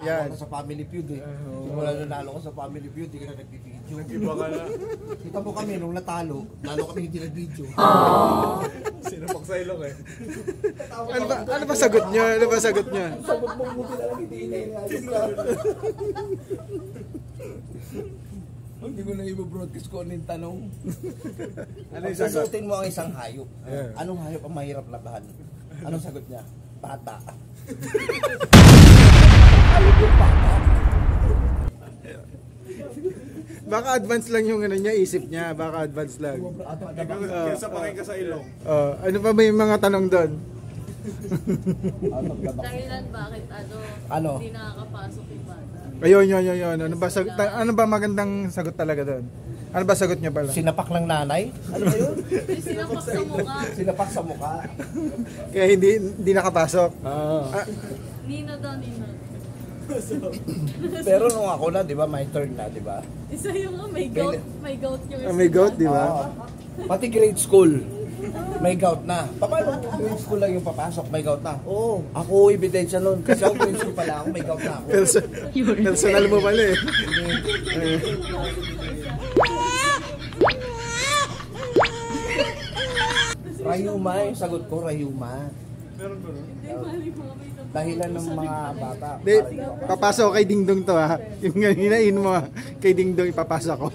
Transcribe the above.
Yan. Ako sa Family Feud eh. Simula na nalo ko sa Family Feud, di ka na nagbibideo. Nag-iba ka na. Kita mo kami nung natalo, lalo kami hindi nag-video. Sinapak sa ilong eh. Ano ba sagot niya? Ano ba sagot niya? Sagot mo buti na lang hindi inayos ka. Hindi ko na i-broadcast ko ano yung tanong. Ano yung sagot? Sagutin mo ang isang hayop. Yeah. Anong hayop ang mahirap labahan? Anong sagot niya? Bata. Hayop yung bata. Baka advance lang yung ano niya, isip niya. Baka advance lang. Kesa pa rin ka sa ilong. Ano pa ba yung mga tanong doon? Dahilan bakit Ano? hindi nakakapasok yung bata? Ayun. Ano ba magandang sagot talaga doon? Ano ba sagot niya pala? Sinapak ng nanay? Ano ba yun? Sinapak sa mukha. Sinapak sa mukha. Kaya hindi nakapasok. Nino daw, Nino. Pero nung ako na, di ba, my turn na, di ba? Isa yung may goat. May goat yung May goat, di ba? Oo. Pati grade school, may gout na. Paano grade school lang yung papasok, may gout na? Oo, ako ebidensya nun. Kasi ako grade school pala ako, may gout na ako. Personal mo pala eh. Rayuma, yung sagot ko, Rayuma. Meron ba nun? Hindi, mali mo kami. Dahilan ng mga bata. Papasok kay Dingdong to ha. Yung hinain mo ha. Kay Dingdong ipapasok ko.